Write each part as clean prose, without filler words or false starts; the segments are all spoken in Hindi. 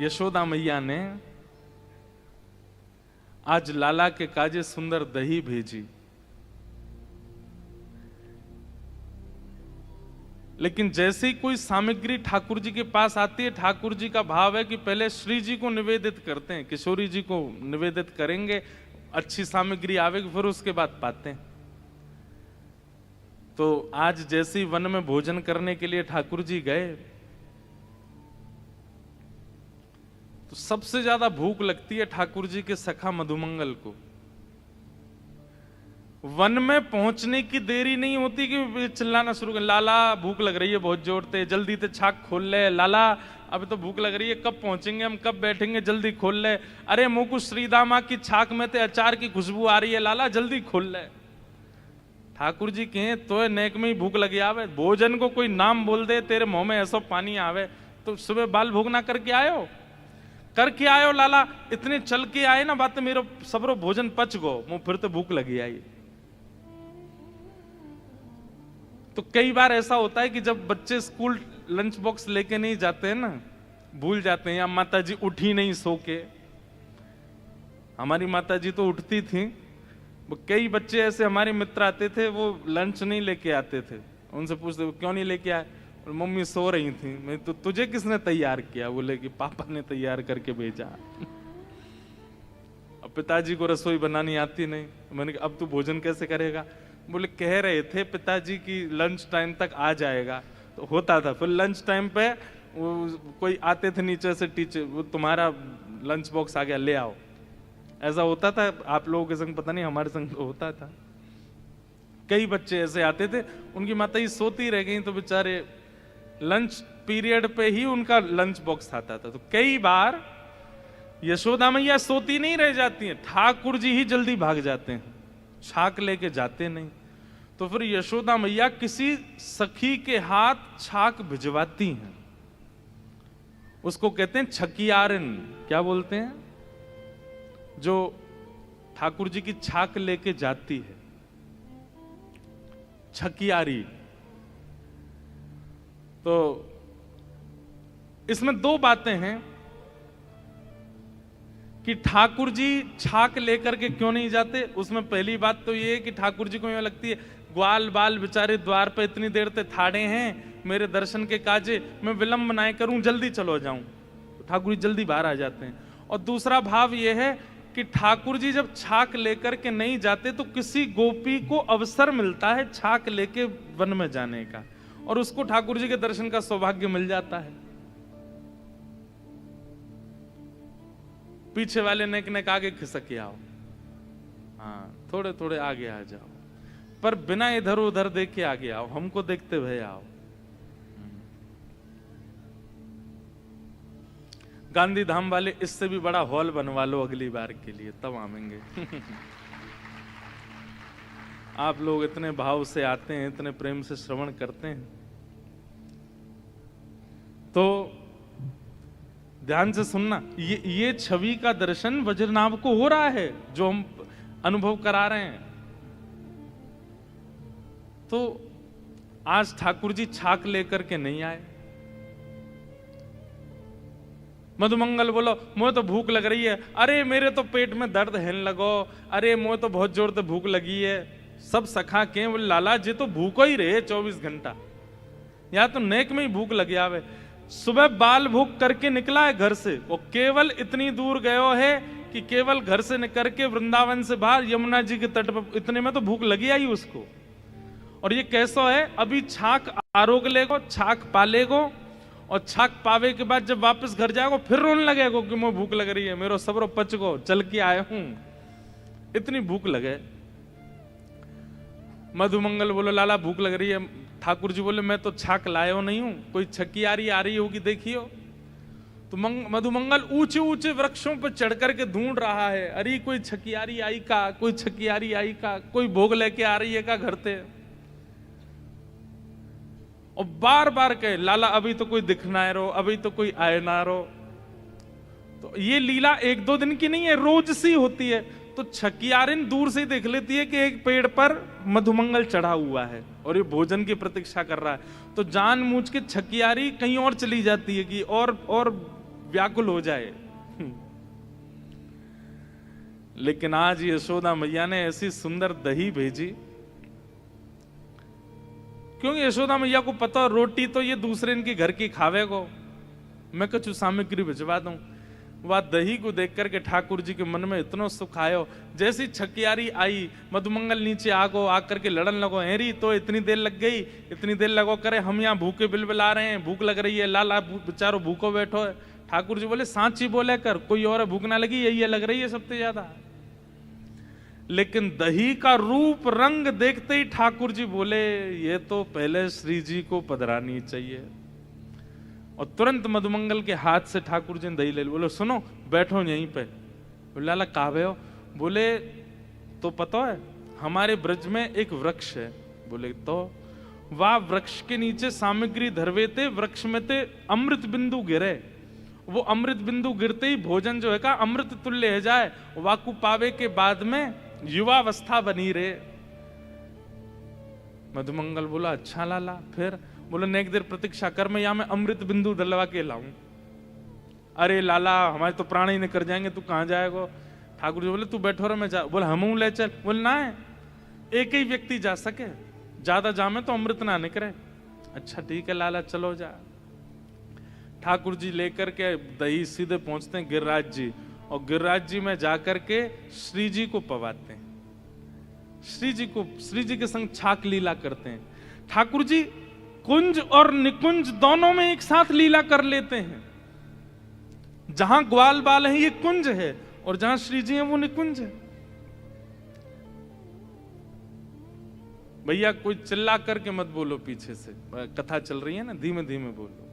यशोदा मैया ने आज लाला के काजे सुंदर दही भेजी, लेकिन जैसे ही कोई सामग्री ठाकुर जी के पास आती है, ठाकुर जी का भाव है कि पहले श्री जी को निवेदित करते हैं, किशोरी जी को निवेदित करेंगे, अच्छी सामग्री आवेगी, फिर उसके बाद पाते हैं। तो आज जैसे ही वन में भोजन करने के लिए ठाकुर जी गए, तो सबसे ज्यादा भूख लगती है ठाकुर जी के सखा मधुमंगल को। वन में पहुंचने की देरी नहीं होती कि चिल्लाना शुरू कर, लाला भूख लग रही है बहुत जोर से, जल्दी से छाक खोल ले, लाला अभी तो भूख लग रही है, कब पहुंचेंगे हम, कब बैठेंगे, जल्दी खोल ले, अरे मुकुट श्रीदामा की छाक में ते अचार की खुशबू आ रही है, लाला जल्दी खोल ले। ठाकुर जी कहें तो नेक में ही भूख लगी आवे, भोजन को कोई नाम बोल दे, तेरे मुंह में ऐसा पानी आवे, तो सुबह बाल भोग ना करके आयो लाला, इतने चल के आए ना, बात मेरा सबरो भोजन पच गो, मुंह फिर तो भूख लगी आई। तो कई बार ऐसा होता है कि जब बच्चे स्कूल लंच बॉक्स लेके नहीं जाते हैं ना, भूल जाते हैं, या माता जी उठी नहीं सो के, हमारी माता जी तो उठती थी, वो कई बच्चे ऐसे हमारे मित्र आते थे, वो लंच नहीं लेके आते थे, उनसे पूछते क्यों नहीं लेके आए, और मम्मी सो रही थी। मैं तो तुझे किसने तैयार किया, बोले कि पापा ने तैयार करके भेजा। अब पिताजी को रसोई बनानी आती नहीं, मैंने कहा अब तू भोजन कैसे करेगा, बोले कह रहे थे पिताजी की लंच टाइम तक आ जाएगा, तो होता था। फिर लंच टाइम पे वो कोई आते थे नीचे से, टीचर वो तुम्हारा लंच बॉक्स आ गया ले आओ, ऐसा होता था। आप लोगों के संग पता नहीं, हमारे संग तो होता था। कई बच्चे ऐसे आते थे, उनकी माता ही सोती रह गई, तो बेचारे लंच पीरियड पे ही उनका लंच बॉक्स आता था। तो कई बार यशोदा मैया सोती नहीं रह जाती हैं, ठाकुर जी ही जल्दी भाग जाते हैं, छाक लेके जाते नहीं। तो फिर यशोदा मैया किसी सखी के हाथ छाक भिजवाती हैं, उसको कहते हैं छकियारन। क्या बोलते हैं? जो ठाकुर जी की छाक लेके जाती है, छकियारी। तो इसमें दो बातें हैं कि ठाकुर जी छाक लेकर के क्यों नहीं जाते। उसमें पहली बात तो ये है कि ठाकुर जी को ये लगती है ग्वाल बाल बेचारे द्वार पे इतनी देर से ठाड़े हैं, मेरे दर्शन के काजे, मैं विलंब ना करूं, जल्दी चलो जाऊं। तो ठाकुर जी जल्दी बाहर आ जाते हैं। और दूसरा भाव ये है कि ठाकुर जी जब छाक लेकर के नहीं जाते तो किसी गोपी को अवसर मिलता है छाक लेके वन में जाने का, और उसको ठाकुर जी के दर्शन का सौभाग्य मिल जाता है। पीछे वाले नेक नेक आगे खिसक के आओ, हाँ थोड़े थोड़े आगे आ जाओ, पर बिना इधर उधर देख के आगे आओ, हमको देखते हुए आओ। गांधी धाम वाले इससे भी बड़ा हॉल बनवा लो अगली बार के लिए, तब आवेंगे। आप लोग इतने भाव से आते हैं, इतने प्रेम से श्रवण करते हैं, तो ध्यान से सुनना। ये छवि का दर्शन वज्रनाभ को हो रहा है जो हम अनुभव करा रहे हैं। तो आज ठाकुर जी छाक लेकर के नहीं आए। मधुमंगल बोलो मुझे तो भूख लग रही है, अरे मेरे तो पेट में दर्द है लगो, अरे मुझे तो बहुत जोर से भूख लगी है। सब सखा के बोले लाला जी तो भूखो ही रहे 24 घंटा, या तो नेक में ही भूख लगे आवे। सुबह बाल भूख करके निकला है घर से, वो केवल इतनी दूर गयो है कि केवल घर से निकल के वृंदावन से बाहर यमुना जी के तट पर, इतने में तो भूख लगी आई उसको। और ये कैसा है, अभी छाक आरोग लेगो, छाक पालेगो, और छाक पावे के बाद जब वापस घर जाएगो फिर रोने लगेगो कि मुझे भूख लग रही है, मेरो सबरो पच गो, चल के आया हूं, इतनी भूख लगे। मधुमंगल बोलो लाला भूख लग रही है। ठाकुर जी बोले मैं तो छाक लायो नहीं हूं, कोई छकियारी आ रही होगी देखियो। तो मधुमंगल ऊंचे ऊंचे वृक्षों पर चढ़ करके ढूंढ रहा है, अरे कोई छकियारी आई का, कोई छकियारी आई का, कोई भोग लेके आ रही है का घर से। और बार बार कहे लाला अभी तो कोई दिख ना रो, अभी तो कोई आए ना रो। तो ये लीला एक दो दिन की नहीं है, रोज सी होती है। तो छकियारिन दूर से देख लेती है कि एक पेड़ पर मधुमंगल चढ़ा हुआ है और ये भोजन की प्रतीक्षा कर रहा है, तो जानबूझ के छकियारी कहीं और चली जाती है कि और व्याकुल हो जाए। लेकिन आज यशोदा मैया ने ऐसी सुंदर दही भेजी, क्योंकि यशोदा मैया को पता रोटी तो ये दूसरे इनके घर की खावे को, मैं कुछ सामग्री भिजवा दूं। वह दही को देख करके ठाकुर जी के मन में इतना सुख आयो। जैसी छकियारी आई, मधुमंगल नीचे आगो, आकर के लड़न लगो, हेरी तो इतनी देर लग गई, इतनी देर लगो करे, हम यहाँ भूखे बिलबिला रहे हैं, भूख लग रही है, लाला बेचारो भूखो बैठो है। ठाकुर जी बोले सांची बोले कर, कोई और भूख ना लगी, यही लग रही है सबसे ज्यादा। लेकिन दही का रूप रंग देखते ही ठाकुर जी बोले ये तो पहले श्री जी को पधरानी चाहिए। और तुरंत मधुमंगल के हाथ से ठाकुर जी ने दही ले ली। बोले सुनो बैठो यहीं पे। बोले लाला कावे हो? बोले तो पता है हमारे ब्रज में एक वृक्ष है। बोले तो वह वृक्ष के नीचे सामग्री धरवे थे, वृक्ष में थे अमृत बिंदु गिरे, वो अमृत बिंदु गिरते ही भोजन जो है का अमृत तुल्य है जाए, वाकु पावे के बाद में युवावस्था बनी रे। मधुमंगल बोला अच्छा लाला। फिर बोले नेक देर प्रतीक्षा कर, मैं यहां में अमृत बिंदु डलवा के लाऊं। अरे लाला हमारे तो प्राण ही नहीं कर जाएंगे, तू कहां जाएगा? ठाकुर जी बोले तू बैठो रे मैं जा। बोले हम ले चल। बोले ना एक ही व्यक्ति जा सके, ज्यादा जामे तो अमृत ना निकले। अच्छा ठीक है लाला चलो जा। ठाकुर जी लेकर के दही सीधे पहुंचते हैं गिरिराज जी, और गिरिराज जी में जाकर के श्री जी को पवाते हैं, श्री जी के संग छाक लीला करते हैं। ठाकुर जी कुंज और निकुंज दोनों में एक साथ लीला कर लेते हैं। जहां ग्वाल बाल है ये कुंज है, और जहां श्री जी है वो निकुंज है। भैया कोई चिल्ला करके मत बोलो, पीछे से कथा चल रही है ना, धीमे धीमे बोलो।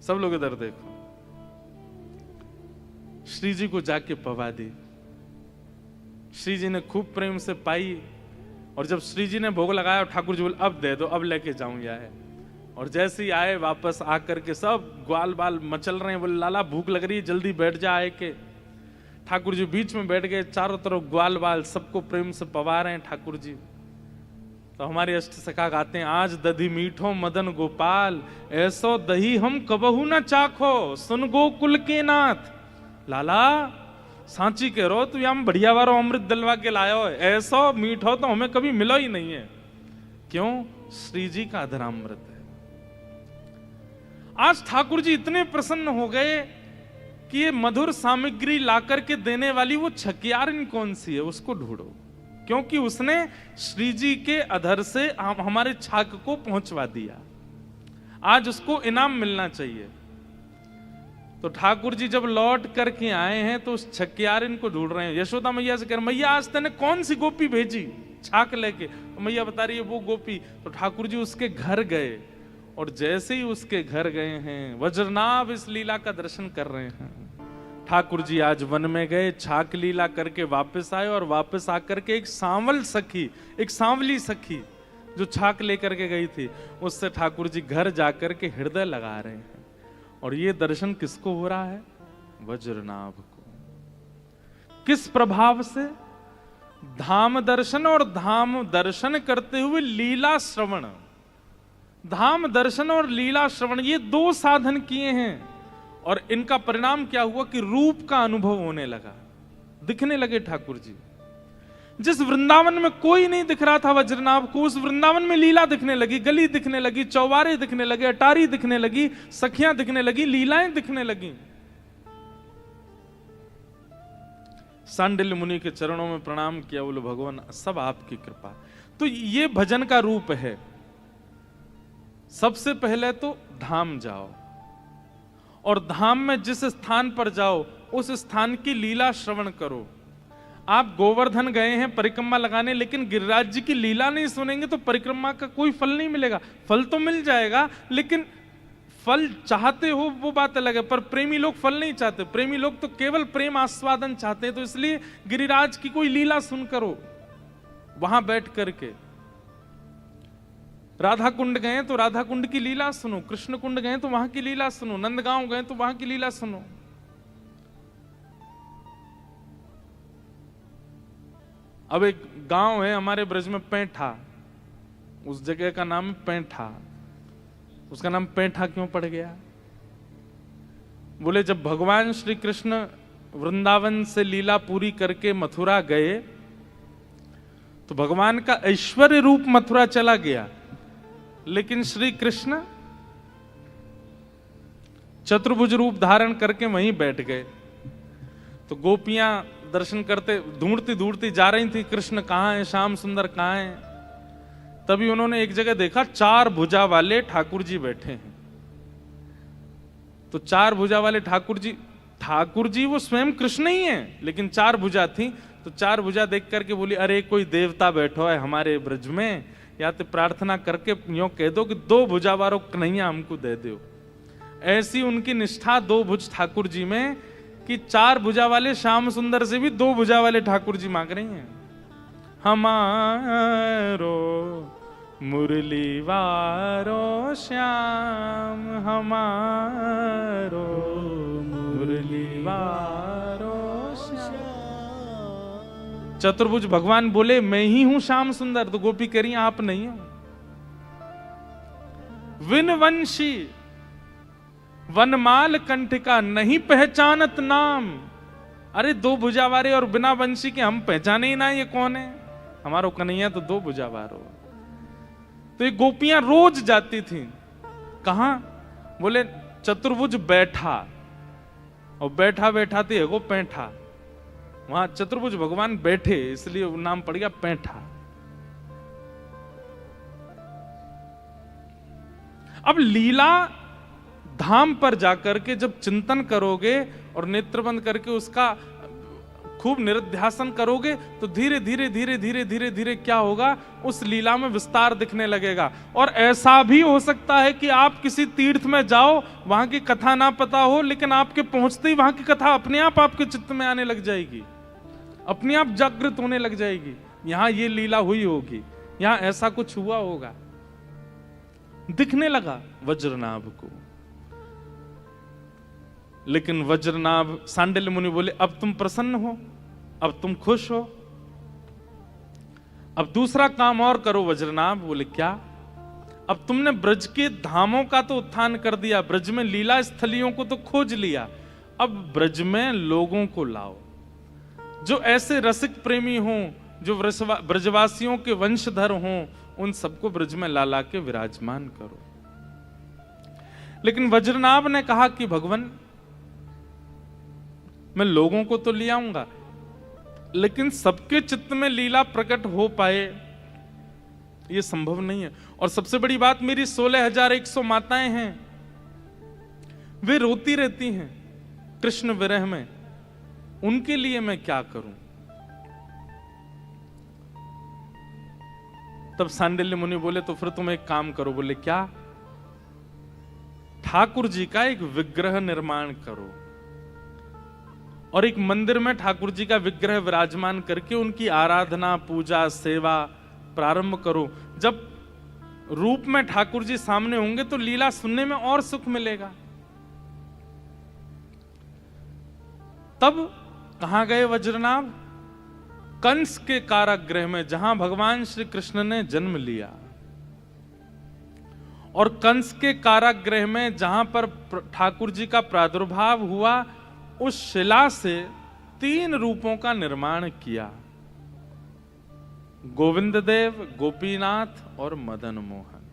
सब लोग इधर देखो। श्री जी को जाके पवा दी। श्री जी ने खूब प्रेम से पाई, और जब श्री जी ने भोग लगाया ठाकुर जी बोले अब दे दो, अब लेके जाऊं या है। और जैसे ही आए वापस आकर के सब ग्वाल बाल मचल रहे हैं। बोले लाला भूख लग रही है, जल्दी बैठ जा आए के। ठाकुर जी बीच में बैठ गए, चारों तरफ ग्वाल बाल सबको प्रेम से पवा रहे हैं ठाकुर जी। तो हमारे अष्ट सखा गाते हैं आज दधी मीठो मदन गोपाल, ऐसो दही हम कबहू न चाखो, सुन गोकुल के नाथ। लाला सांची कह रो तू यहाँ बढ़िया वारो अमृत दलवा के लायो है, ऐसो मीठो तो हमें कभी मिलो ही नहीं है। क्यों? श्री जी का अधरामृत है। आज ठाकुर जी इतने प्रसन्न हो गए कि ये मधुर सामग्री लाकर के देने वाली वो छकियारिन कौन सी है, उसको ढूंढो, क्योंकि उसने श्री जी के अधर से हमारे छाक को पहुंचवा दिया। आज उसको इनाम मिलना चाहिए। तो ठाकुर जी जब लौट करके आए हैं तो उस छकियारिन को ढूंढ रहे हैं। यशोदा मैया से कह रहे मैया आज तेने कौन सी गोपी भेजी छाक लेके? तो मैया बता रही है वो गोपी। तो ठाकुर जी उसके घर गए, और जैसे ही उसके घर गए हैं वज्रनाभ इस लीला का दर्शन कर रहे हैं। ठाकुर जी आज वन में गए, छाक लीला करके वापस आए, और वापस आकर के एक सांवली सखी जो छाक लेकर के गई थी, उससे ठाकुर जी घर जाकर के हृदय लगा रहे हैं। और ये दर्शन किसको हो रहा है? वज्रनाभ को। किस प्रभाव से? धाम दर्शन, और धाम दर्शन करते हुए लीला श्रवण। धाम दर्शन और लीला श्रवण ये दो साधन किए हैं, और इनका परिणाम क्या हुआ कि रूप का अनुभव होने लगा, दिखने लगे ठाकुर जी। जिस वृंदावन में कोई नहीं दिख रहा था वज्रनाभ को, उस वृंदावन में लीला दिखने लगी, गली दिखने लगी, चौबारे दिखने लगे, अटारी दिखने लगी, सखियां दिखने लगी, लीलाएं दिखने लगी। सांडिल्य मुनि के चरणों में प्रणाम किया, बोले भगवान सब आपकी कृपा। तो ये भजन का रूप है। सबसे पहले तो धाम जाओ, और धाम में जिस स्थान पर जाओ उस स्थान की लीला श्रवण करो। आप गोवर्धन गए हैं परिक्रमा लगाने, लेकिन गिरिराज जी की लीला नहीं सुनेंगे तो परिक्रमा का कोई फल नहीं मिलेगा। फल तो मिल जाएगा, लेकिन फल चाहते हो वो बात अलग है, पर प्रेमी लोग फल नहीं चाहते। प्रेमी लोग तो केवल प्रेम आस्वादन चाहते हैं। तो इसलिए गिरिराज की कोई लीला सुन करो वहां बैठ करके। राधा कुंड गए तो राधा कुंड की लीला सुनो, कृष्ण कुंड गए तो वहां की लीला सुनो, नंदगांव गए तो वहां की लीला सुनो। अब एक गांव है हमारे ब्रज में पैठा, उस जगह का नाम पैठा। उसका नाम पैठा क्यों पड़ गया? बोले जब भगवान श्री कृष्ण वृंदावन से लीला पूरी करके मथुरा गए तो भगवान का ऐश्वर्य रूप मथुरा चला गया, लेकिन श्री कृष्ण चतुर्भुज रूप धारण करके वहीं बैठ गए। तो गोपियां दर्शन करते ढूंढती ढूंढती जा रही थी, कृष्ण कहाँ है, श्याम सुंदर कहाँ है। तभी उन्होंने एक जगह देखा 4 भुजा वाले ठाकुर जी बैठे हैं। तो 4 भुजा वाले ठाकुर जी वो स्वयं कृष्ण ही हैं, लेकिन 4 भुजा थी। तो 4 भुजा देख करके बोली, अरे कोई देवता बैठो है हमारे ब्रज में, या तो प्रार्थना करके यूं कह दो कि 2 भुजा वालों कन्हैया हमको दे दो। ऐसी उनकी निष्ठा 2 भुज ठाकुर जी में कि 4 भुजा वाले श्याम सुंदर से भी 2 भुजा वाले ठाकुर जी मांग रही हैं, हमारो मुरली वारो श्याम, हमारो मुरली वारो श्याम। चतुर्भुज भगवान बोले मैं ही हूं श्याम सुंदर। तो गोपी कह रही आप नहीं हो। विनवंशी वनमाल कंठिका नहीं पहचानत नाम। अरे 2 भुजा वाले और बिना वंशी के हम पहचाने ही ना ये कौन है, हमारो कन्हैया तो 2 भुजा वारो। तो ये गोपियां रोज जाती थी कहां, बोले चतुर्भुज बैठा, और बैठा बैठा थे वो पैठा, वहां चतुर्भुज भगवान बैठे इसलिए नाम पड़ गया पैठा। अब लीला धाम पर जाकर के जब चिंतन करोगे और नेत्र बंद करके उसका खूब निरध्यासन करोगे तो धीरे धीरे धीरे धीरे धीरे धीरे क्या होगा, उस लीला में विस्तार दिखने लगेगा। और ऐसा भी हो सकता है कि आप किसी तीर्थ में जाओ, वहां की कथा ना पता हो, लेकिन आपके पहुंचते ही वहां की कथा अपने आप आपके चित्त में आने लग जाएगी, अपने आप जागृत होने लग जाएगी। यहां ये लीला हुई होगी, यहां ऐसा कुछ हुआ होगा, दिखने लगा वज्रनाभ को। लेकिन वज्रनाभ, सांडिल्य मुनि बोले अब तुम प्रसन्न हो, अब तुम खुश हो, अब दूसरा काम और करो वज्रनाभ। बोले क्या? अब तुमने ब्रज के धामों का तो उत्थान कर दिया, ब्रज में लीला स्थलियों को तो खोज लिया, अब ब्रज में लोगों को लाओ जो ऐसे रसिक प्रेमी हों, जो ब्रजवासियों के वंशधर हों, उन सबको ब्रज में ला ला के विराजमान करो। लेकिन वज्रनाभ ने कहा कि भगवान मैं लोगों को तो ले आऊंगा, लेकिन सबके चित्त में लीला प्रकट हो पाए ये संभव नहीं है। और सबसे बड़ी बात, मेरी 16,100 माताएं हैं, वे रोती रहती हैं कृष्ण विरह में, उनके लिए मैं क्या करूं? तब सांडिल्य मुनि बोले तो फिर तुम एक काम करो। बोले क्या? ठाकुर जी का एक विग्रह निर्माण करो और एक मंदिर में ठाकुर जी का विग्रह विराजमान करके उनकी आराधना, पूजा, सेवा प्रारंभ करो। जब रूप में ठाकुर जी सामने होंगे तो लीला सुनने में और सुख मिलेगा। तब कहां गए वज्रनाभ? कंस के कारागृह में, जहां भगवान श्री कृष्ण ने जन्म लिया। और कंस के कारागृह में जहां पर ठाकुर जी का प्रादुर्भाव हुआ, उस शिला से 3 रूपों का निर्माण किया, गोविंद देव, गोपीनाथ और मदन मोहन।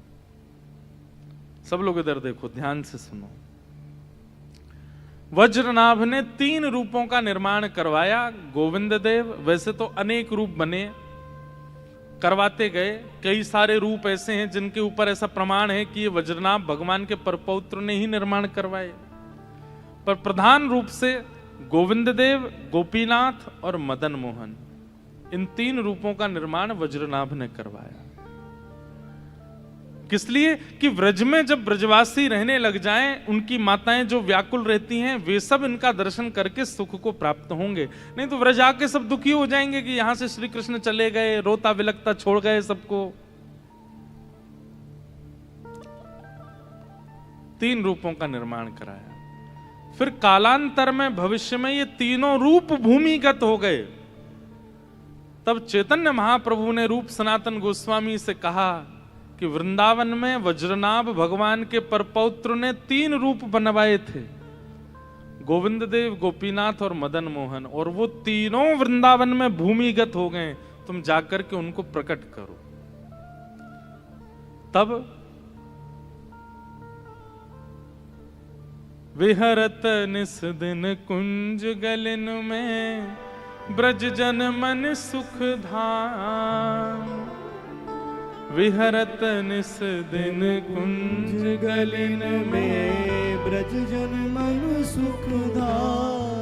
सब लोग इधर देखो, ध्यान से सुनो। वज्रनाभ ने 3 रूपों का निर्माण करवाया। गोविंद देव, वैसे तो अनेक रूप बने, करवाते गए, कई सारे रूप ऐसे हैं जिनके ऊपर ऐसा प्रमाण है कि ये वज्रनाभ भगवान के परपौत्र ने ही निर्माण करवाए। पर प्रधान रूप से गोविंद देव, गोपीनाथ और मदन मोहन, इन 3 रूपों का निर्माण वज्रनाभ ने करवाया। किस लिए? कि व्रज में जब ब्रजवासी रहने लग जाएं, उनकी माताएं जो व्याकुल रहती हैं, वे सब इनका दर्शन करके सुख को प्राप्त होंगे। नहीं तो व्रज आके सब दुखी हो जाएंगे कि यहां से श्री कृष्ण चले गए, रोता विलकता छोड़ गए सबको। 3 रूपों का निर्माण कराया। फिर कालांतर में, भविष्य में ये तीनों रूप भूमिगत हो गए। तब चैतन्य महाप्रभु ने रूप सनातन गोस्वामी से कहा कि वृंदावन में वज्रनाभ भगवान के परपौत्र ने 3 रूप बनवाए थे, गोविंद देव, गोपीनाथ और मदन मोहन, और वो तीनों वृंदावन में भूमिगत हो गए, तुम जाकर के उनको प्रकट करो। तब विहरत निस दिन कुंज गलिन में, ब्रज जन मन सुख धाम। विहरत निस दिन कुंज गलिन में, ब्रज जन मन सुख धाम।